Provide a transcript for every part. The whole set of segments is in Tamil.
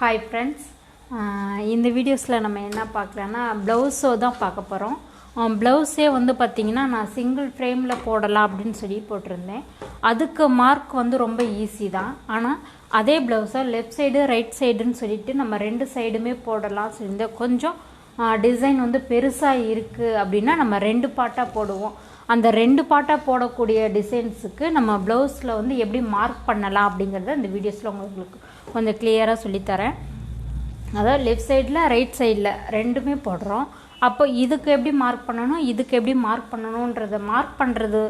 Hi friends, இந்த வீடியோஸில் நம்ம என்ன பார்க்கலான்னா ப்ளவுஸோ தான் பார்க்க போகிறோம். ப்ளவுஸே வந்து பார்த்திங்கன்னா நான் சிங்கிள் ஃப்ரேமில் போடலாம் அப்படின்னு சொல்லி போட்டிருந்தேன். அதுக்கு மார்க் வந்து ரொம்ப ஈஸி தான். ஆனால் அதே ப்ளவுஸை லெஃப்ட் சைடு ரைட் சைடுன்னு சொல்லிட்டு நம்ம ரெண்டு சைடுமே போடலாம் சொல்லியிருந்தேன். கொஞ்சம் டிசைன் வந்து பெருசாக இருக்குது அப்படின்னா நம்ம ரெண்டு பார்ட்டாக போடுவோம். அந்த ரெண்டு பார்ட்டாக போடக்கூடிய டிசைன்ஸுக்கு நம்ம ப்ளவுஸில் வந்து எப்படி மார்க் பண்ணலாம் அப்படிங்கிறத இந்த வீடியோஸில் உங்களுக்கு கொஞ்சம் கிளியராக சொல்லித்தரேன். அதாவது லெஃப்ட் சைடில் ரைட் சைடில் ரெண்டுமே போடுறோம். அப்போ இதுக்கு எப்படி மார்க் பண்ணணும், இதுக்கு எப்படி மார்க் பண்ணணுன்றதை மார்க் பண்ணுறது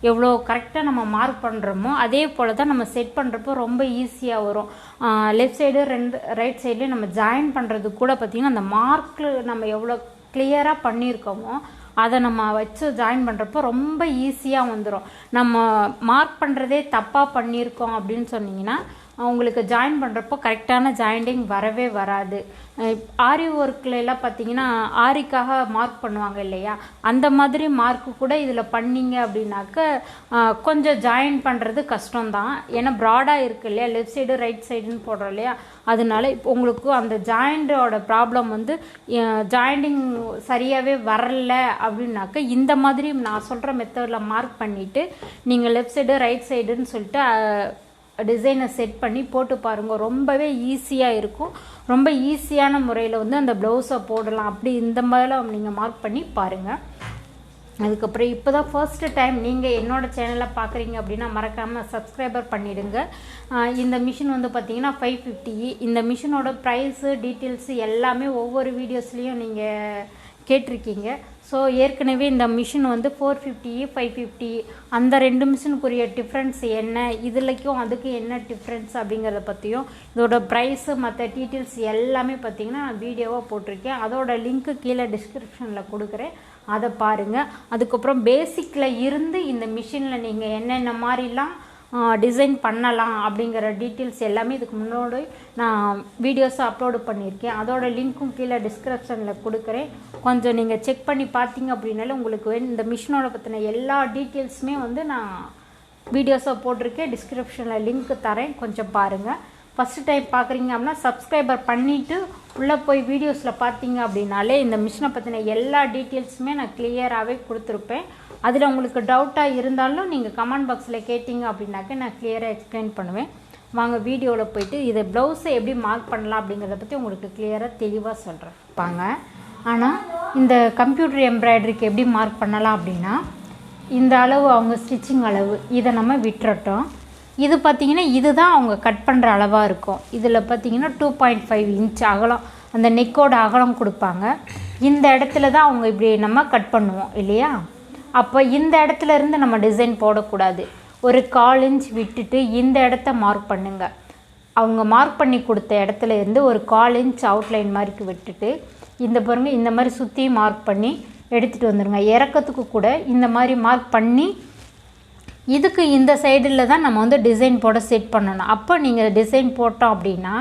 எவ்வளோ கரெக்டாக நம்ம மார்க் பண்ணுறோமோ அதே போல் தான் நம்ம செட் பண்ணுறப்போ ரொம்ப ஈஸியாக வரும். லெஃப்ட் சைடு ரைட் சைட்லேயும் நம்ம ஜாயின் பண்ணுறது கூட பார்த்திங்கன்னா அந்த மார்க்கில் நம்ம எவ்வளோ கிளியராக பண்ணியிருக்கோமோ அதை நம்ம வச்சு ஜாயின் பண்ணுறப்போ ரொம்ப ஈஸியாக வந்துடும். நம்ம மார்க் பண்ணுறதே தப்பாக பண்ணியிருக்கோம் அப்படின்னு சொன்னிங்கன்னா உங்களுக்கு ஜாயின் பண்ணுறப்போ கரெக்டான ஜாயிண்டிங் வரவே வராது. ஆரி ஒர்க்லாம் பார்த்திங்கன்னா ஆரிக்காக மார்க் பண்ணுவாங்க இல்லையா, அந்த மாதிரி மார்க்கு கூட இதில் பண்ணிங்க அப்படின்னாக்க கொஞ்சம் ஜாயின் பண்ணுறது கஷ்டம்தான். ஏன்னா ப்ராடாக இருக்குது இல்லையா, லெஃப்ட் சைடு ரைட் சைடுன்னு போடுறோம் இல்லையா, அதனால இப்போ உங்களுக்கு அந்த ஜாயிண்டோட ப்ராப்ளம் வந்து ஜாயிண்டிங் சரியாகவே வரல அப்படின்னாக்க இந்த மாதிரி நான் சொல்கிற மெத்தடில் மார்க் பண்ணிவிட்டு நீங்கள் லெஃப்ட் சைடு ரைட் சைடுன்னு சொல்லிட்டு டிசைனை செட் பண்ணி போட்டு பாருங்கள். ரொம்பவே ஈஸியாக இருக்கும். ரொம்ப ஈஸியான முறையில் வந்து அந்த ப்ளவுஸை போடலாம். அப்படி இந்த மாதிரிலாம் நீங்கள் மார்க் பண்ணி பாருங்கள். அதுக்கப்புறம் இப்போ தான் ஃபர்ஸ்ட்டு டைம் நீங்கள் என்னோடய சேனலை பார்க்குறீங்க அப்படின்னா மறக்காமல் சப்ஸ்கிரைபர் பண்ணிவிடுங்க. இந்த மிஷின் வந்து பார்த்திங்கன்னா 550. இந்த மிஷினோட ப்ரைஸு டீட்டெயில்ஸு எல்லாமே ஒவ்வொரு வீடியோஸ்லேயும் நீங்கள் கேட்டிருக்கீங்க. ஸோ ஏற்கனவே இந்த மிஷின் வந்து 450 550 அந்த ரெண்டு மிஷினுக்குரிய டிஃப்ரென்ஸ் என்ன, இதுலைக்கும் அதுக்கு என்ன டிஃப்ரென்ஸ் அப்படிங்கிறத பற்றியும் இதோட ப்ரைஸு மற்ற டீட்டெயில்ஸ் எல்லாமே பார்த்திங்கன்னா நான் வீடியோவாக போட்டிருக்கேன். அதோட லிங்க்கு கீழே டிஸ்கிரிப்ஷனில் கொடுக்குறேன், அதை பாருங்கள். அதுக்கப்புறம் பேசிக்கில் இருந்து இந்த மிஷினில் நீங்கள் என்னென்ன மாதிரிலாம் டிசைன் பண்ணலாம் அப்படிங்கிற டீட்டெயில்ஸ் எல்லாமே இதுக்கு முன்னாடி நான் வீடியோஸை அப்லோடு பண்ணியிருக்கேன். அதோட லிங்க்கும் கீழே டிஸ்கிரிப்ஷனில் கொடுக்குறேன். கொஞ்சம் நீங்கள் செக் பண்ணி பார்த்தீங்க அப்படின்னாலும் உங்களுக்கு இந்த மிஷினோட பற்றின எல்லா டீட்டெயில்ஸுமே வந்து நான் வீடியோஸை போட்டிருக்கேன். டிஸ்கிரிப்ஷனில் லிங்க்கு தரேன், கொஞ்சம் பாருங்கள். ஃபஸ்ட்டு டைம் பார்க்குறீங்க அப்படின்னா சப்ஸ்கிரைபர் பண்ணிவிட்டு உள்ளே போய் வீடியோஸில் பார்த்தீங்க அப்படின்னாலே இந்த மிஷினை பற்றின எல்லா டீட்டெயில்ஸுமே நான் கிளியராகவே கொடுத்துருப்பேன். அதில் உங்களுக்கு டவுட்டாக இருந்தாலும் நீங்கள் கமெண்ட் பாக்ஸில் கேட்டிங்க அப்படின்னாக்க நான் கிளியராக எக்ஸ்பிளைன் பண்ணுவேன். வாங்க வீடியோவில் போயிட்டு இதை ப்ளவுஸை எப்படி மார்க் பண்ணலாம் அப்படிங்கிறத பற்றி உங்களுக்கு கிளியராக தெளிவாக சொல்கிறேன் பாங்க. ஆனால் இந்த கம்ப்யூட்டர் எம்ப்ராய்டரிக்கு எப்படி மார்க் பண்ணலாம் அப்படின்னா இந்த அளவு அவங்க ஸ்டிச்சிங் அளவு இதை நம்ம விட்டுறட்டோம். இது பார்த்திங்கன்னா இதுதான் அவங்க கட் பண்ணுற அளவாக இருக்கும். இதில் பார்த்திங்கன்னா 2.5 இன்ச் அகலம், அந்த நெக்கோட அகலம் கொடுப்பாங்க. இந்த இடத்துல தான் அவங்க இப்படி நம்ம கட் பண்ணுவோம் இல்லையா. அப்போ இந்த இடத்துல இருந்து நம்ம டிசைன் போடக்கூடாது. ஒரு 1/4 இன்ச் விட்டுட்டு இந்த இடத்த மார்க் பண்ணுங்க. அவங்க மார்க் பண்ணி கொடுத்த இடத்துல இருந்து ஒரு 1/4 இன்ச் அவுட்லைன் மாதிரிக்கு விட்டுட்டு இந்த பாருங்கள் இந்த மாதிரி சுற்றி மார்க் பண்ணி எடுத்துகிட்டு வந்துடுங்க. இறக்கத்துக்கு கூட இந்த மாதிரி மார்க் பண்ணி இதுக்கு இந்த சைடில் தான் நம்ம வந்து டிசைன் போட செட் பண்ணணும். அப்போ நீங்கள் டிசைன் போட்டோம் அப்படின்னா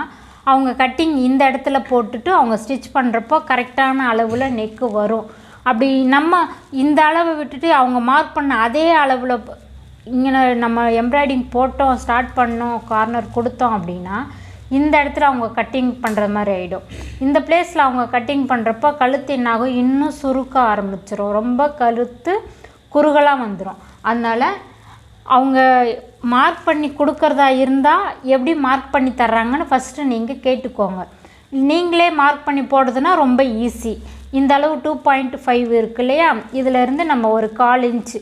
அவங்க கட்டிங் இந்த இடத்துல போட்டுட்டு அவங்க ஸ்டிச் பண்ணுறப்போ கரெக்டான அளவில் நெக்கு வரும். அப்படி நம்ம இந்த அளவை விட்டுட்டு அவங்க மார்க் பண்ண அதே அளவில் இங்கே நம்ம எம்ப்ராய்டிங் போட்டோம் ஸ்டார்ட் பண்ணோம் கார்னர் கொடுத்தோம் அப்படின்னா இந்த இடத்துல அவங்க கட்டிங் பண்ணுற மாதிரி ஆகிடும். இந்த பிளேஸில் அவங்க கட்டிங் பண்ணுறப்போ கழுத்து என்னாகும், இன்னும் சுருக்க ஆரம்பிச்சிடும், ரொம்ப கழுத்து குறுகலாக வந்துடும். அதனால் அவங்க மார்க் பண்ணி கொடுக்குறதா இருந்தால் எப்படி மார்க் பண்ணி தர்றாங்கன்னு ஃபஸ்ட்டு நீங்கள் கேட்டுக்கோங்க. நீங்களே மார்க் பண்ணி போடுறதுன்னா ரொம்ப ஈஸி. இந்த அளவு 2.5 இருக்கு இல்லையா, இதிலேருந்து நம்ம ஒரு 1/4 இன்ச்சு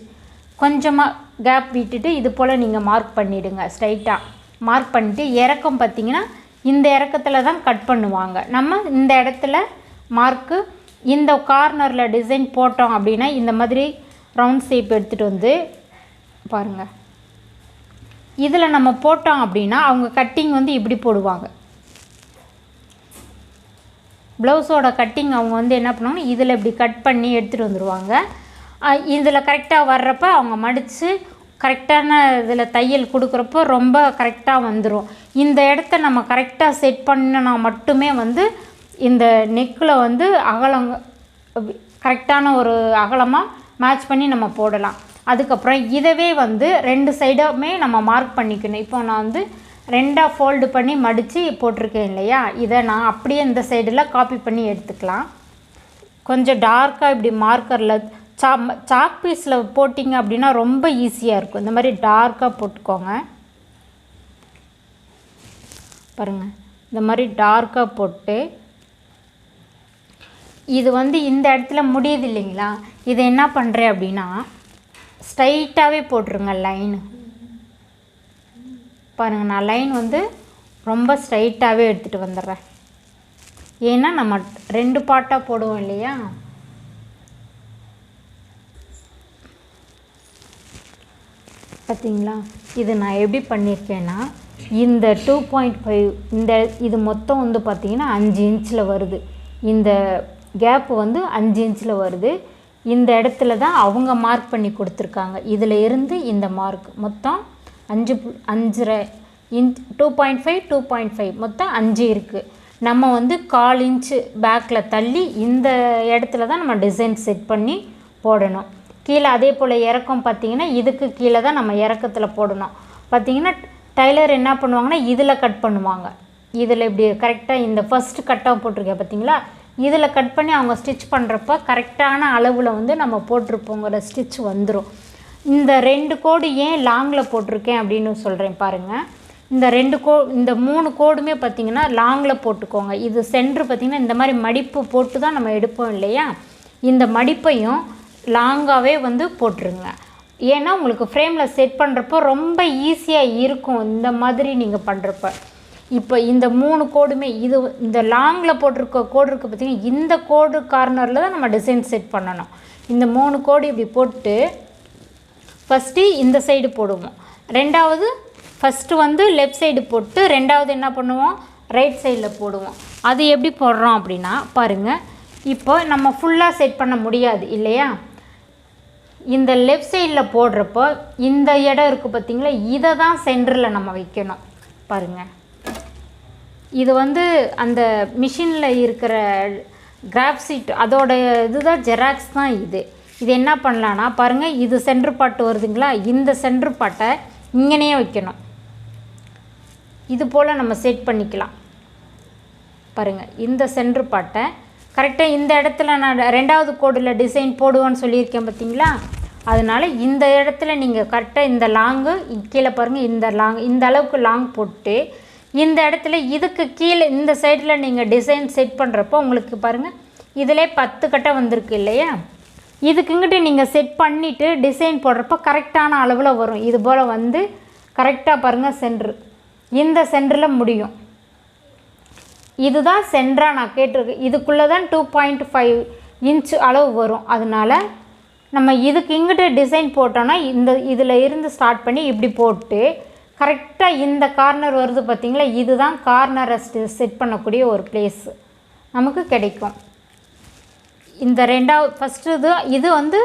கொஞ்சமாக கேப் விட்டுட்டு இது போல் நீங்கள் மார்க் பண்ணிவிடுங்க. ஸ்ட்ரைட்டாக மார்க் பண்ணிவிட்டு இறக்கம் பார்த்திங்கன்னா இந்த இறக்கத்தில் தான் கட் பண்ணுவாங்க. நம்ம இந்த இடத்துல மார்க்கு இந்த கார்னரில் டிசைன் போட்டோம் அப்படின்னா இந்த மாதிரி ரவுண்ட் ஷேப் எடுத்துகிட்டு வந்து பாருங்கள். இதில் நம்ம போட்டோம் அப்படின்னா அவங்க கட்டிங் வந்து இப்படி போடுவாங்க. ப்ளவுஸோட கட்டிங் அவங்க வந்து என்ன பண்ணுவாங்க, இதில் இப்படி கட் பண்ணி எடுத்துகிட்டு வந்துடுவாங்க. இதில் கரெக்டாக வர்றப்ப அவங்க மடித்து கரெக்டான இதில் தையல் கொடுக்குறப்போ ரொம்ப கரெக்டாக வந்துடும். இந்த இடத்த நம்ம கரெக்டாக செட் பண்ணினா மட்டுமே வந்து இந்த நெக்கில் வந்து அகலம் கரெக்டான ஒரு அகலமாக மேட்ச் பண்ணி நம்ம போடலாம். அதுக்கப்புறம் இதவே வந்து ரெண்டு சைடுமே நம்ம மார்க் பண்ணிக்கணும். இப்போ நான் வந்து ரெண்டாக ஃபோல்டு பண்ணி மடித்து போட்டிருக்கேன் இல்லையா, இதை நான் அப்படியே இந்த சைடில் காப்பி பண்ணி எடுத்துக்கலாம். கொஞ்சம் டார்க்காக இப்படி மார்க்கரில் சாக் பீஸில் போட்டிங்க அப்படின்னா ரொம்ப ஈஸியாக இருக்கும். இந்த மாதிரி டார்க்காக போட்டுக்கோங்க. பாருங்கள், இந்த மாதிரி டார்க்காக போட்டு இது வந்து இந்த இடத்துல முடியுது இல்லைங்களா, இதை என்ன பண்ணுறேன் அப்படின்னா ஸ்ட்ரைட்டாகவே போட்டுருங்க லைனு. பாருங்கள், நான் லைன் வந்து ரொம்ப ஸ்ட்ரைட்டாகவே எடுத்துகிட்டு வந்துடுறேன். ஏன்னா நம்ம 2 பார்ட்டாக போடுவோம் இல்லையா. பார்த்தீங்களா, இது நான் எப்படி பண்ணியிருக்கேன்னா இந்த 2.5 இது மொத்தம் வந்து பார்த்திங்கன்னா 5 இன்ச்சில் வருது. இந்த கேப்பு வந்து 5 இன்ச்சில் வருது. இந்த இடத்துல தான் அவங்க மார்க் பண்ணி கொடுத்துருக்காங்க. இதில் இருந்து இந்த மார்க் மொத்தம் 5.5 இன்ச் 2.5 மொத்தம் 5 இருக்குது. நம்ம வந்து 1/4 இன்ச்சு பேக்கில் தள்ளி இந்த இடத்துல தான் நம்ம டிசைன் செட் பண்ணி போடணும். கீழே அதே போல் இறக்கம் பார்த்திங்கன்னா இதுக்கு கீழே தான் நம்ம இறக்கத்தில் போடணும். பார்த்திங்கன்னா டைலர் என்ன பண்ணுவாங்கன்னா இதில் கட் பண்ணுவாங்க. இதில் இப்படி கரெக்டாக இந்த ஃபஸ்ட்டு கட்டாக போட்டிருக்கேன் பார்த்திங்களா, இதில் கட் பண்ணி அவங்க ஸ்டிச் பண்ணுறப்ப கரெக்டான அளவில் வந்து நம்ம போட்டிருப்போங்கிற ஸ்டிச் வந்துடும். இந்த 2 கோடு ஏன் லாங்கில் போட்டிருக்கேன் அப்படின்னு சொல்கிறேன் பாருங்கள். இந்த 3 கோடுமே பார்த்திங்கன்னா லாங்கில் போட்டுக்கோங்க. இது சென்ட்ரு பார்த்திங்கன்னா இந்த மாதிரி மடிப்பு போட்டு தான் நம்ம எடுப்போம் இல்லையா, இந்த மடிப்பையும் லாங்காகவே வந்து போட்டுருங்க. ஏன்னா உங்களுக்கு ஃப்ரேமில் செட் பண்ணுறப்போ ரொம்ப ஈஸியாக இருக்கும் இந்த மாதிரி நீங்கள் பண்ணுறப்ப. இப்போ இந்த 3 கோடுமே இது இந்த லாங்கில் போட்டிருக்க கோடு இருக்குது பார்த்திங்கன்னா, இந்த கோடு கார்னரில் தான் நம்ம டிசைன் செட் பண்ணணும். இந்த 3 கோடு இப்படி போட்டு ஃபஸ்ட்டு இந்த சைடு போடுவோம். ரெண்டாவது ஃபஸ்ட்டு வந்து லெஃப்ட் சைடு போட்டு ரெண்டாவது என்ன பண்ணுவோம், ரைட் சைடில் போடுவோம். அது எப்படி போடுறோம் அப்படின்னா பாருங்கள், இப்போ நம்ம ஃபுல்லாக செட் பண்ண முடியாது இல்லையா. இந்த லெஃப்ட் சைடில் போடுறப்போ இந்த இடம் இருக்குது பார்த்திங்களா, இதை தான் சென்டரில் நம்ம வைக்கணும். பாருங்கள், இது வந்து அந்த மிஷினில் இருக்கிற கிராஃப் ஷீட் அதோட இதுதான் ஜெராக்ஸ் தான் இது. இது என்ன பண்ணலான்னா பாருங்கள், இது சென்ட்ரு பாட்டு வருதுங்களா, இந்த சென்ட்ரு பாட்டை இங்கனையே வைக்கணும். இது போல் நம்ம செட் பண்ணிக்கலாம். பாருங்கள், இந்த சென்ட்ரு பாட்டை கரெக்டாக இந்த இடத்துல நான் 2வது கோடில் டிசைன் போடுவேன்னு சொல்லியிருக்கேன் பார்த்திங்களா, அதனால் இந்த இடத்துல நீங்கள் கரெக்டாக இந்த லாங்கு கீழே பாருங்கள், இந்த அளவுக்கு லாங் போட்டு இந்த இடத்துல இதுக்கு கீழே இந்த சைடில் நீங்கள் டிசைன் செட் பண்ணுறப்போ உங்களுக்கு பாருங்கள் இதிலே 10 கட்டை வந்திருக்கு இல்லையா, இதுக்குங்கிட்ட நீங்கள் செட் பண்ணிவிட்டு டிசைன் போடுறப்போ கரெக்டான அளவில் வரும். இது போல் வந்து கரெக்டாக பாருங்கள் சென்ட்ரு இந்த சென்டரில் முடியும். இதுதான் சென்டராக நான் கேட்டிருக்கேன். இதுக்குள்ளே தான் 2.5 இன்ச் அளவு வரும். அதனால் நம்ம இதுக்கு இங்கிட்ட டிசைன் போட்டோன்னா இதில் இருந்து ஸ்டார்ட் பண்ணி இப்படி போட்டு கரெக்டாக இந்த கார்னர் வருது பார்த்திங்களா, இதுதான் கார்னரை செட் பண்ணக்கூடிய ஒரு பிளேஸ் நமக்கு கிடைக்கும். இந்த ஃபஸ்ட்டு இது வந்து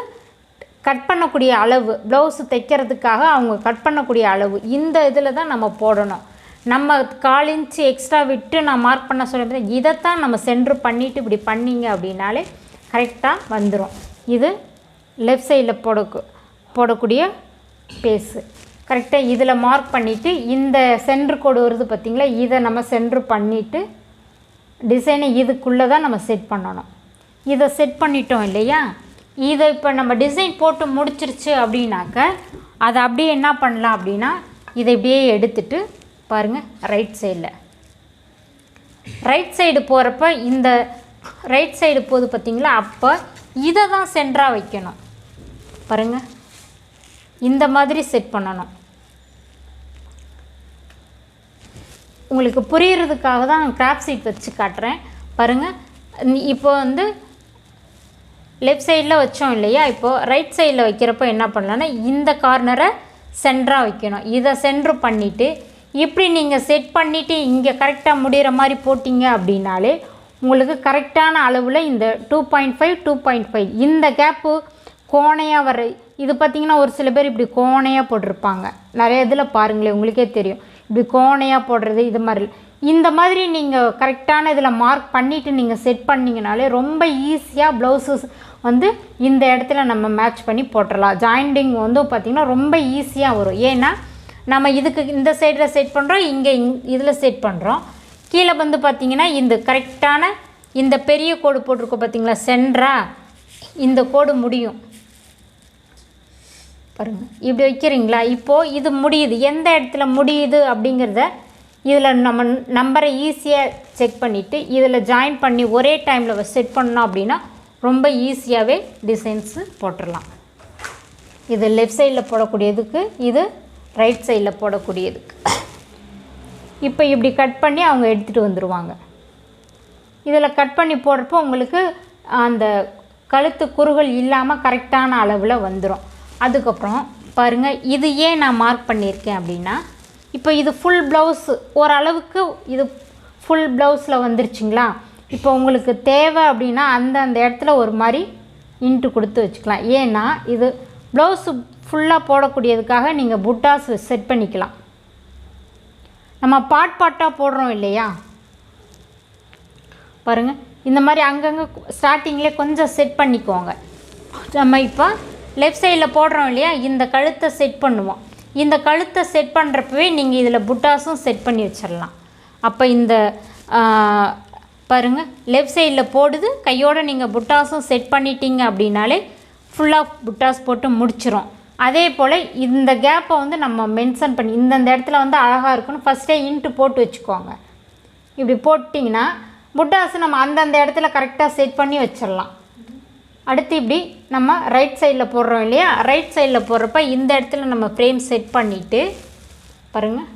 கட் பண்ணக்கூடிய அளவு, ப்ளவுஸு தைக்கிறதுக்காக அவங்க கட் பண்ணக்கூடிய அளவு இந்த இதில் தான் நம்ம போடணும். நம்ம 1/4 இன்ச்சு எக்ஸ்ட்ரா விட்டு நான் மார்க் பண்ண சொல்லியிருந்தேன், இதைத்தான் நம்ம சென்ட்ரு பண்ணிவிட்டு இப்படி பண்ணிங்க அப்படின்னாலே கரெக்டாக வந்துடும். இது லெஃப்ட் சைடில் போடக்கூடிய பேஸு கரெக்டாக இதில் மார்க் பண்ணிவிட்டு இந்த சென்ட்ரு கோடு வருது பார்த்திங்களா, இதை நம்ம சென்ட்ரு பண்ணிவிட்டு டிசைனை இதுக்குள்ளே தான் நம்ம செட் பண்ணணும். இதை செட் பண்ணிட்டோம் இல்லையா, இதை இப்போ நம்ம டிசைன் போட்டு முடிச்சிருச்சு அப்படின்னாக்க அதை அப்படியே என்ன பண்ணலாம் அப்படின்னா இதை இப்படியே எடுத்துட்டு பாருங்கள் ரைட் சைடு போகிறப்ப இந்த ரைட் சைடு போகுது பார்த்திங்களா, அப்போ இதை தான் சென்டராக வைக்கணும். பாருங்கள் இந்த மாதிரி செட் பண்ணணும். உங்களுக்கு புரிகிறதுக்காக தான் கிராஃப்ட் ஷீட் வச்சு காட்டுறேன் பாருங்கள். இப்போ வந்து லெஃப்ட் சைடில் வச்சோம் இல்லையா, இப்போது ரைட் சைடில் வைக்கிறப்போ என்ன பண்ணலான்னா இந்த கார்னரை சென்டராக வைக்கணும். இதை சென்ட்ரு பண்ணிவிட்டு இப்படி நீங்கள் செட் பண்ணிவிட்டு இங்கே கரெக்டாக முடிகிற மாதிரி போட்டிங்க அப்படின்னாலே உங்களுக்கு கரெக்டான அளவில் இந்த 2.5 இந்த கேப்பு கோணையாக வர இது பார்த்திங்கன்னா ஒரு சில பேர் இப்படி கோணையாக போட்டிருப்பாங்க. நிறைய இதில் பாருங்களேன் உங்களுக்கே தெரியும், இப்படி கோணையாக போடுறது இது மாதிரி. இந்த மாதிரி நீங்கள் கரெக்டான இதில் மார்க் பண்ணிவிட்டு நீங்கள் செட் பண்ணிங்கனாலே ரொம்ப ஈஸியாக ப்ளவுஸஸ் வந்து இந்த இடத்துல நம்ம மேட்ச் பண்ணி போட்டுடலாம். ஜாயிண்டிங் வந்து பார்த்திங்கன்னா ரொம்ப ஈஸியாக வரும். ஏன்னா நம்ம இதுக்கு இந்த சைடில் செட் பண்ணுறோம், இங்கே இதில் செட் பண்ணுறோம். கீழே வந்து பார்த்திங்கன்னா இந்த கரெக்டான இந்த பெரிய கோடு போட்டிருக்கோம் பார்த்திங்களா, சென்டரா இந்த கோடு முடியும் பாருங்கள். இப்படி வைக்கிறீங்களா, இப்போது இது முடியுது, எந்த இடத்துல முடியுது அப்படிங்கிறத இதில் நம்ம நம்பரை ஈஸியாக செக் பண்ணிவிட்டு இதில் ஜாயின் பண்ணி ஒரே டைமில் செட் பண்ணோம் அப்படின்னா ரொம்ப ஈஸியாகவே டிசைன்ஸு போட்டுடலாம். இது லெஃப்ட் சைடில் போடக்கூடியதுக்கு, இது ரைட் சைடில் போடக்கூடியதுக்கு. இப்போ இப்படி கட் பண்ணி அவங்க எடுத்துகிட்டு வந்துடுவாங்க. இதில் கட் பண்ணி போடுறப்போ உங்களுக்கு அந்த கழுத்து குறுகள் இல்லாமல் கரெக்டான அளவில் வந்துடும். அதுக்கப்புறம் பாருங்கள், இது ஏன் நான் மார்க் பண்ணியிருக்கேன் அப்படின்னா, இப்போ இது ஃபுல் ப்ளவுஸு ஓரளவுக்கு இது ஃபுல் ப்ளவுஸில் வந்துருச்சுங்களா. இப்போ உங்களுக்கு தேவை அப்படின்னா அந்த இடத்துல ஒரு மாதிரி இன்ட்டு கொடுத்து வச்சுக்கலாம். ஏன்னா இது ப்ளவுஸு ஃபுல்லாக போடக்கூடியதுக்காக நீங்கள் புட்டாஸ் செட் பண்ணிக்கலாம். நம்ம பாட்டாக போடுறோம் இல்லையா, பாருங்கள் இந்த மாதிரி அங்கங்கே ஸ்டார்டிங்லேயே கொஞ்சம் செட் பண்ணிக்கோங்க. நம்ம இப்போ லெஃப்ட் சைடில் போடுறோம் இல்லையா, இந்த கழுத்தை செட் பண்ணுவோம். இந்த கழுத்தை செட் பண்ணுறப்பவே நீங்கள் இதில் புட்டாஸும் செட் பண்ணி வச்சிடலாம். அப்போ இந்த பாருங்கள் லெஃப்ட் சைடில் போடுது, கையோடு நீங்கள் புட்டாஸும் செட் பண்ணிட்டீங்க அப்படின்னாலே ஃபுல்லாக புட்டாஸ் போட்டு முடிச்சிடும். அதே போல் இந்த கேப்பை வந்து நம்ம மென்ஷன் பண்ணி இந்தந்த இடத்துல வந்து அழகாக இருக்குன்னு ஃபஸ்ட்டே இன்ட்டு போட்டு வச்சுக்கோங்க. இப்படி போட்டிங்கன்னா புட்டாஸ் நம்ம அந்தந்த இடத்துல கரெக்டாக செட் பண்ணி வச்சிடலாம். அடுத்து இப்படி நம்ம ரைட் சைடில் போடுறோம் இல்லையா, ரைட் சைடில் போடுறப்ப இந்த இடத்துல நம்ம ஃப்ரேம் செட் பண்ணிவிட்டு பாருங்கள்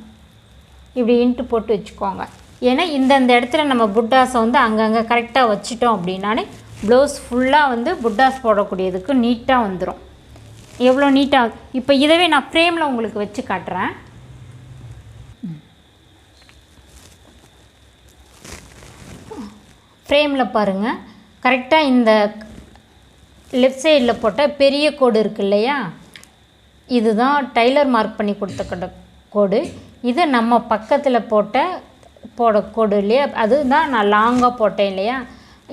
இப்படி இன்ட்டு போட்டு வச்சுக்கோங்க. ஏன்னா இந்தந்த இடத்துல நம்ம புட்டாஸை வந்து அங்கங்கே கரெக்டாக வச்சிட்டோம் அப்படின்னாலே ப்ளவுஸ் ஃபுல்லாக வந்து புட்டாஸ் போடக்கூடியதுக்கு நீட்டாக வந்துடும். எவ்வளோ நீட்டாக இப்போ இதவே நான் ஃப்ரேமில் உங்களுக்கு வச்சு காட்டுறேன். ஃப்ரேமில் பாருங்கள், கரெக்டாக இந்த லெஃப்ட் சைடில் போட்ட பெரிய கோடு இருக்குது இல்லையா, இதுதான் டைலர் மார்க் பண்ணி கொடுத்த கோடு. இது நம்ம பக்கத்தில் போட கோடு இல்லையா, அதுதான் நான் லாங்காக போட்டேன் இல்லையா.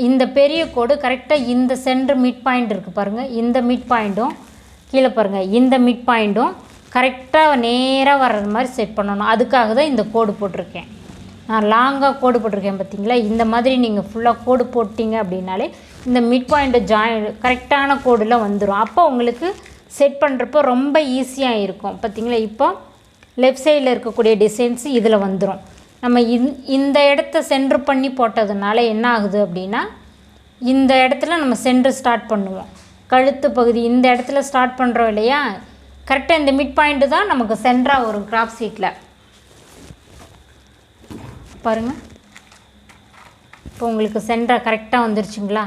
இந்த பெரிய கோடு கரெக்டாக இந்த சென்டர் மிட் பாயிண்ட் இருக்குது பாருங்கள், இந்த மிட் பாயிண்ட்டும் கீழே பாருங்கள் இந்த மிட் பாயிண்ட்டும் கரெக்டாக நேராக வர்றது மாதிரி செட் பண்ணணும். அதுக்காக தான் இந்த கோடு போட்டிருக்கேன். நான் லாங்காக கோடு போட்டிருக்கேன் பார்த்தீங்களா. இந்த மாதிரி நீங்கள் ஃபுல்லாக கோடு போட்டிங்க அப்படின்னாலே இந்த மிட் பாயிண்ட்டு கரெக்டான கோடில் வந்துடும். அப்போ உங்களுக்கு செட் பண்ணுறப்போ ரொம்ப ஈஸியாக இருக்கும் பார்த்தீங்களா. இப்போ லெஃப்ட் சைடில் இருக்கக்கூடிய டிசைன்ஸு இதில் வந்துடும். நம்ம இந்த இடத்த சென்ட்ரு பண்ணி போட்டதுனால என்ன ஆகுது அப்படின்னா, இந்த இடத்துல நம்ம சென்ட்ரு ஸ்டார்ட் பண்ணுவோம். கழுத்து பகுதி இந்த இடத்துல ஸ்டார்ட் பண்ணுறோம் இல்லையா, கரெக்டாக இந்த மிட் பாயிண்ட்டு தான் நமக்கு சென்டராக வரும் கிராப் சீட்டில். பாருங்கள் இப்போ உங்களுக்கு சென்டராக கரெக்டாக வந்துருச்சுங்களா.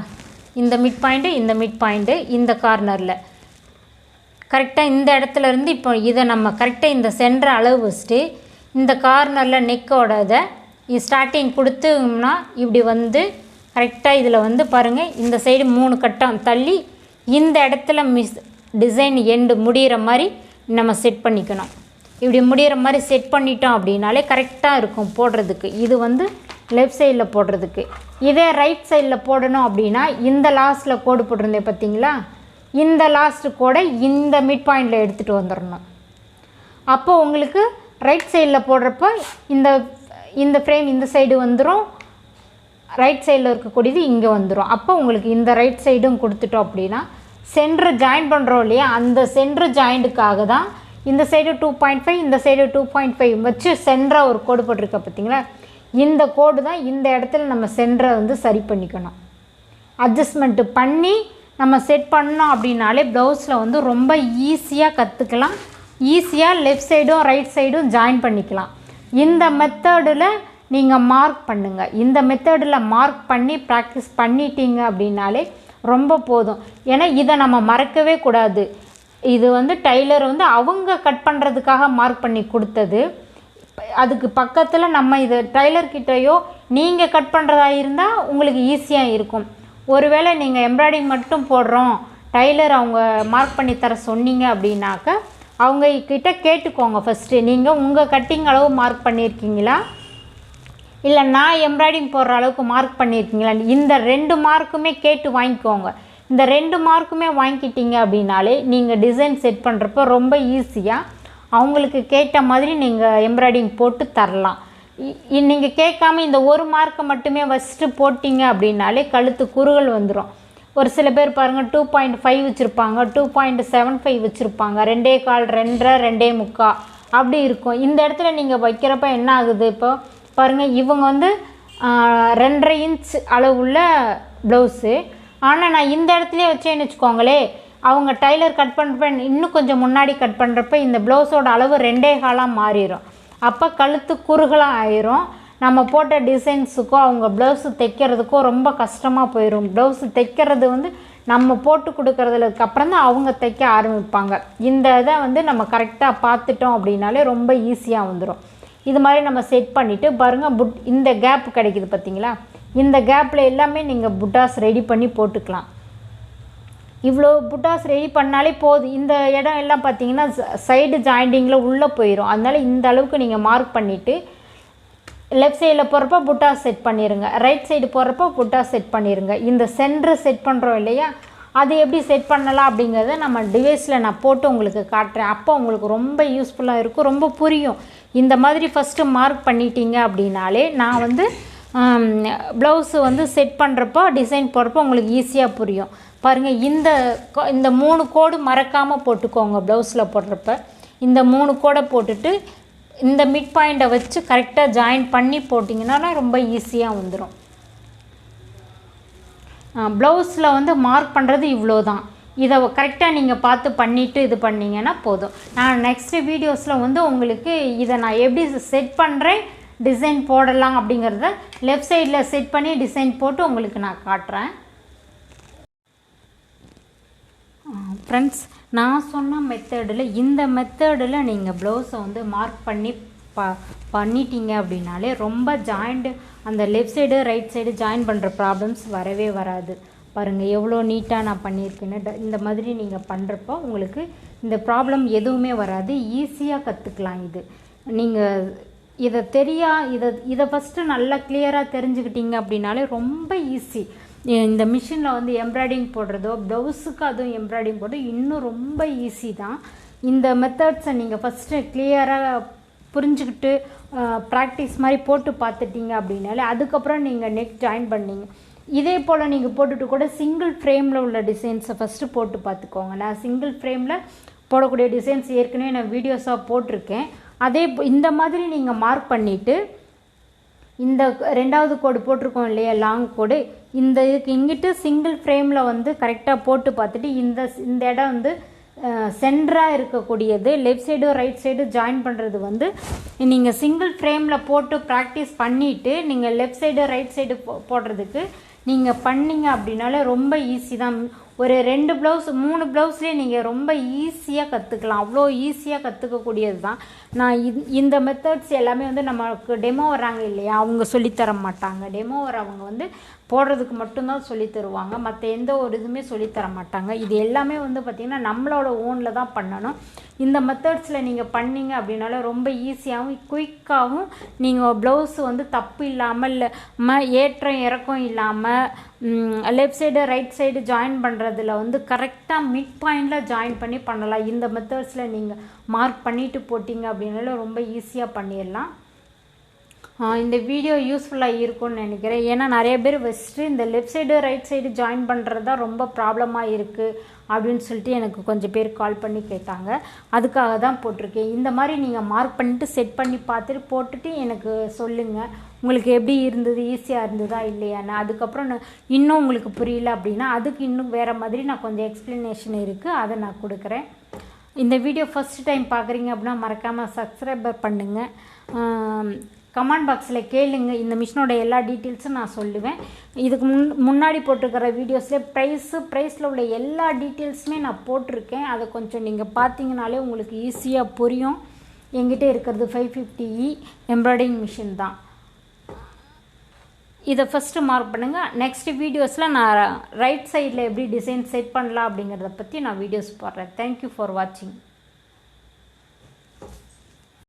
இந்த மிட் பாயிண்ட்டு இந்த கார்னரில் கரெக்டாக இந்த இடத்துல இருந்து இப்போ இதை நம்ம கரெக்டாக இந்த சென்டரை அளவு வச்சுட்டு இந்த கார்னரில் நெக்கோட இதை ஸ்டார்டிங் கொடுத்தோம்னா இப்படி வந்து கரெக்டாக இதில் வந்து பாருங்கள் இந்த சைடு 3 கட்டம் தள்ளி இந்த இடத்துல டிசைன் எண்டு முடிகிற மாதிரி நம்ம செட் பண்ணிக்கணும். இப்படி முடிகிற மாதிரி செட் பண்ணிட்டோம் அப்படின்னாலே கரெக்டாக இருக்கும் போடுறதுக்கு. இது வந்து லெஃப்ட் சைடில் போடுறதுக்கு. இதே ரைட் சைடில் போடணும் அப்படின்னா இந்த லாஸ்ட்டில் கோடு போட்டிருந்தேன் பார்த்தீங்களா, இந்த லாஸ்ட்டு கோடை இந்த மிட் பாயிண்டில் எடுத்துகிட்டு வந்துடணும். அப்போ உங்களுக்கு ரைட் சைடில் போடுறப்போ இந்த ஃப்ரேம் இந்த சைடு வந்துடும், ரைட் சைடில் இருக்கக்கூடியது இங்கே வந்துடும். அப்போ உங்களுக்கு இந்த ரைட் சைடும் கொடுத்துட்டோம் அப்படின்னா சென்ட்ரு ஜாயின் பண்ணுறோம் இல்லையா, அந்த சென்ட்ரு ஜாயிண்ட்டுக்காக தான் இந்த சைடு 2.5 இந்த சைடு 2.5 வச்சு சென்டராக ஒரு கோடு போட்டிருக்க பார்த்தீங்களா. இந்த கோடு தான் இந்த இடத்துல நம்ம சென்டரை வந்து சரி பண்ணிக்கணும். அட்ஜஸ்ட்மெண்ட்டு பண்ணி நம்ம செட் பண்ணோம் அப்படின்னாலே ப்ளவுஸில் வந்து ரொம்ப ஈஸியாக கற்றுக்கலாம். ஈஸியாக லெஃப்ட் சைடும் ரைட் சைடும் ஜாயின் பண்ணிக்கலாம். இந்த மெத்தடில் நீங்கள் மார்க் பண்ணுங்கள். இந்த மெத்தடில் மார்க் பண்ணி ப்ராக்டிஸ் பண்ணிட்டீங்க அப்படின்னாலே ரொம்ப போதும். ஏன்னா இதை நம்ம மறக்கவே கூடாது. இது வந்து டைலர் வந்து அவங்க கட் பண்ணுறதுக்காக மார்க் பண்ணி கொடுத்தது. அதுக்கு பக்கத்தில் நம்ம இது டைலர்கிட்டையோ நீங்கள் கட் பண்ணுறதா இருந்தால் உங்களுக்கு ஈஸியாக இருக்கும். ஒருவேளை நீங்கள் எம்ப்ராய்டிங் மட்டும் போடுறோம், டைலர் அவங்க மார்க் பண்ணி தர சொன்னீங்க அப்படின்னாக்க அவங்க கிட்ட கேட்டுக்கோங்க ஃபஸ்ட்டு, நீங்கள் உங்கள் கட்டிங் அளவு மார்க் பண்ணியிருக்கீங்களா, இல்லை நான் எம்ப்ராய்டிங் போடுற அளவுக்கு மார்க் பண்ணியிருக்கீங்களா. இந்த 2 மார்க்குமே கேட்டு வாங்கிக்கோங்க. இந்த 2 மார்க்குமே வாங்கிக்கிட்டீங்க அப்படின்னாலே நீங்கள் டிசைன் செட் பண்ணுறப்போ ரொம்ப ஈஸியாக அவங்களுக்கு கேட்ட மாதிரி நீங்கள் எம்ப்ராய்டிங் போட்டு தரலாம். நீங்கள் கேட்காம இந்த ஒரு மார்க்கை மட்டுமே வச்சுட்டு போட்டிங்க அப்படின்னாலே கழுத்து குறுகல் வந்துடும். ஒரு சில பேர் பாருங்கள் 2.5 வச்சுருப்பாங்க, 2.75 வச்சுருப்பாங்க, 2.25, 2.5, 2.25 அப்படி இருக்கும். இந்த இடத்துல நீங்கள் வைக்கிறப்ப என்ன ஆகுது, இப்போ பாருங்கள் இவங்க வந்து 2.5 இன்ச் அளவுள்ள ப்ளவுஸு. ஆனால் நான் இந்த இடத்துலையே வச்சேன்னு வச்சுக்கோங்களே, அவங்க டைலர் கட் பண்ணுறப்ப இன்னும் கொஞ்சம் முன்னாடி கட் பண்ணுறப்ப இந்த ப்ளவுஸோட அளவு 2.25 மாறிடும். அப்போ கழுத்து குறுகலாக ஆயிரும். நம்ம போட்ட டிசைன்ஸுக்கோ அவங்க ப்ளவுஸு தைக்கிறதுக்கோ ரொம்ப கஷ்டமாக போயிடும். ப்ளவுஸு தைக்கிறது வந்து நம்ம போட்டு கொடுக்குறதுக்கு அப்புறம் தான் அவங்க தைக்க ஆரம்பிப்பாங்க. இந்த இதை வந்து நம்ம கரெக்டாக பார்த்துட்டோம் அப்படின்னாலே ரொம்ப ஈஸியாக வந்துடும். இது மாதிரி நம்ம செட் பண்ணிவிட்டு பாருங்கள், இந்த கேப் கிடைக்கிது பார்த்தீங்களா, இந்த கேப்பில் எல்லாமே நீங்கள் புட்டாஸ் ரெடி பண்ணி போட்டுக்கலாம். இவ்வளோ புட்டாஸ் ரெடி பண்ணாலே போதும். இந்த இடம் எல்லாம் பார்த்தீங்கன்னா சைடு ஜாயிண்டிங்கில் உள்ளே போயிடும். அதனால் இந்த அளவுக்கு நீங்கள் மார்க் பண்ணிவிட்டு லெஃப்ட் சைடில் போகிறப்ப புட்டாஸ் செட் பண்ணிடுங்க, ரைட் சைடு போகிறப்ப புட்டாஸ் செட் பண்ணிடுங்க. இந்த சென்ட்ரு செட் பண்ணுறோம் இல்லையா, அது எப்படி செட் பண்ணலாம் அப்படிங்கிறத நம்ம டிவைஸில் நான் போட்டு உங்களுக்கு காட்டுறேன். அப்போ உங்களுக்கு ரொம்ப யூஸ்ஃபுல்லாக இருக்கும், ரொம்ப புரியும். இந்த மாதிரி ஃபஸ்ட்டு மார்க் பண்ணிட்டீங்க அப்படின்னாலே நான் வந்து ப்ளவுஸு வந்து செட் பண்ணுறப்போ டிசைன் போடுறப்போ உங்களுக்கு ஈஸியாக புரியும். பாருங்கள், இந்த 3 கோடு மறக்காமல் போட்டுக்கோங்க. ப்ளவுஸில் போடுறப்ப இந்த 3 கோடை போட்டுட்டு இந்த மிட் பாயிண்ட்டை வச்சு கரெக்டாக ஜாயின் பண்ணி போட்டிங்கன்னா ரொம்ப ஈஸியாக வந்துடும். ப்ளவுஸில் வந்து மார்க் பண்ணுறது இவ்வளோ தான். இதை கரெக்டாக நீங்கள் பார்த்து பண்ணிவிட்டு இது பண்ணிங்கன்னா போதும். நான் நெக்ஸ்ட்டு வீடியோஸில் வந்து உங்களுக்கு இதை நான் எப்படி செட் பண்ணுறேன், டிசைன் போடலாம் அப்படிங்கிறத லெஃப்ட் சைடில் செட் பண்ணி டிசைன் போட்டு உங்களுக்கு நான் காட்டுறேன். ஃப்ரெண்ட்ஸ், நான் சொன்ன மெத்தடில் இந்த மெத்தடில் நீங்கள் ப்ளவுஸை வந்து மார்க் பண்ணி பண்ணிட்டீங்க அப்படின்னாலே ரொம்ப ஜாயிண்ட் அந்த left side right side join பண்ணுற ப்ராப்ளம்ஸ் வரவே வராது. பாருங்கள் எவ்வளோ நீட்டாக நான் பண்ணியிருக்கேன்னு. இந்த மாதிரி நீங்கள் பண்ணுறப்போ உங்களுக்கு இந்த ப்ராப்ளம் எதுவுமே வராது, ஈஸியாக கற்றுக்கலாம். இது நீங்கள் இதை ஃபஸ்ட்டு நல்லா கிளியராக தெரிஞ்சுக்கிட்டீங்க அப்படின்னாலே ரொம்ப ஈஸி. இந்த மிஷினில் வந்து எம்ப்ராய்டிங் போடுறதோ ப்ளவுஸுக்கு அதுவும் எம்ப்ராய்டிங் போடுறது இன்னும் ரொம்ப ஈஸி தான். இந்த மெத்தட்ஸை நீங்கள் ஃபஸ்ட்டு கிளியராக புரிஞ்சுக்கிட்டு ப்ராக்டிஸ் மாதிரி போட்டு பார்த்துட்டிங்க அப்படின்னாலே அதுக்கப்புறம் நீங்கள் நெக் ஜாயின் பண்ணிங்க. இதே போல் நீங்கள் போட்டுட்டு கூட சிங்கிள் ஃப்ரேமில் உள்ள டிசைன்ஸை ஃபஸ்ட்டு போட்டு பார்த்துக்கோங்க. நான் சிங்கிள் ஃப்ரேமில் போடக்கூடிய டிசைன்ஸ் ஏற்கனவே நான் வீடியோஸாக போட்டிருக்கேன். இந்த மாதிரி நீங்கள் மார்க் பண்ணிவிட்டு இந்த 2வது கோடு போட்டிருக்கோம் இல்லையா, லாங் கோடு, இந்த இதுக்கு இங்கிட்டு சிங்கிள் ஃப்ரேமில் வந்து கரெக்டாக போட்டு பார்த்துட்டு இந்த இடம் வந்து சென்டராக இருக்கக்கூடியது left side right side join பண்ணுறது வந்து நீங்கள் சிங்கிள் ஃப்ரேமில் போட்டு ப்ராக்டிஸ் பண்ணிவிட்டு நீங்கள் லெஃப்ட் சைடு ரைட் சைடு போடுறதுக்கு நீங்கள் பண்ணிங்க அப்படின்னாலே ரொம்ப ஈஸி தான். ஒரு 2 ப்ளவுஸ் 3 ப்ளவுஸ்லேயே நீங்கள் ரொம்ப ஈஸியாக கற்றுக்கலாம். அவ்வளோ ஈஸியாக கற்றுக்கக்கூடியது தான். நான் இந்த மெத்தட்ஸ் எல்லாமே வந்து நமக்கு டெமோ வராங்க இல்லையா, அவங்க சொல்லித்தர மாட்டாங்க. டெமோ வரவங்க வந்து போடுறதுக்கு மட்டும்தான் சொல்லி தருவாங்க, மற்ற எந்த ஒரு இதுவுமே சொல்லித்தர மாட்டாங்க. இது எல்லாமே வந்து பார்த்திங்கன்னா நம்மளோட ஓனில் தான் பண்ணணும். இந்த மெத்தட்ஸில் நீங்கள் பண்ணிங்க அப்படின்னால ரொம்ப ஈஸியாகவும் குயிக்காகவும் நீங்கள் ப்ளவுஸ் வந்து தப்பு இல்லாமல் ஏற்றம் இறக்கம் இல்லாமல் left side right side join பண்ணுறதுல வந்து கரெக்டாக மிட் பாயிண்டில் ஜாயின் பண்ணி பண்ணலாம். இந்த மெத்தட்ஸில் நீங்கள் மார்க் பண்ணிவிட்டு போட்டிங்க அப்படின்னால ரொம்ப ஈஸியாக பண்ணிடலாம். இந்த வீடியோ யூஸ்ஃபுல்லாக இருக்கும்னு நினைக்கிறேன். ஏன்னா நிறைய பேர் வச்சுட்டு இந்த left side right side join பண்ணுறது தான் ரொம்ப ப்ராப்ளமாக இருக்குது அப்படின்னு சொல்லிட்டு எனக்கு கொஞ்சம் பேர் கால் பண்ணி கேட்டாங்க. அதுக்காக தான் போட்டிருக்கேன். இந்த மாதிரி நீங்கள் மார்க் பண்ணிவிட்டு செட் பண்ணி பார்த்துட்டு போட்டுட்டு எனக்கு சொல்லுங்கள், உங்களுக்கு எப்படி இருந்தது, ஈஸியாக இருந்ததா இல்லையான்னு. அதுக்கப்புறம் இன்னும் உங்களுக்கு புரியல அப்படின்னா அதுக்கு இன்னும் வேறு மாதிரி நான் கொஞ்சம் எக்ஸ்ப்ளனேஷன் இருக்குது, அதை நான் கொடுக்குறேன். இந்த வீடியோ ஃபஸ்ட் டைம் பார்க்குறீங்க அப்படின்னா மறக்காமல் சப்ஸ்கிரைபர் பண்ணுங்கள். கமெண்ட் பாக்ஸில் கேளுங்க, இந்த மிஷினோட எல்லா டீட்டெயில்ஸும் நான் சொல்லுவேன். இதுக்கு முன்னாடி போட்டிருக்கிற வீடியோஸில் ப்ரைஸில் உள்ள எல்லா டீட்டெயில்ஸுமே நான் போட்டிருக்கேன். அதை கொஞ்சம் நீங்கள் பார்த்தீங்கனாலே உங்களுக்கு ஈஸியாக புரியும். என்கிட்ட இருக்கிறது 550e எம்ப்ராய்டிங் மிஷின் தான். இதை ஃபஸ்ட்டு மார்க் பண்ணுங்கள். நெக்ஸ்ட் வீடியோஸில் நான் ரைட் சைடில் எப்படி டிசைன் செட் பண்ணலாம் அப்படிங்கிறத பற்றி நான் வீடியோஸ் போடுறேன். தேங்க்யூ ஃபார் வாட்சிங்.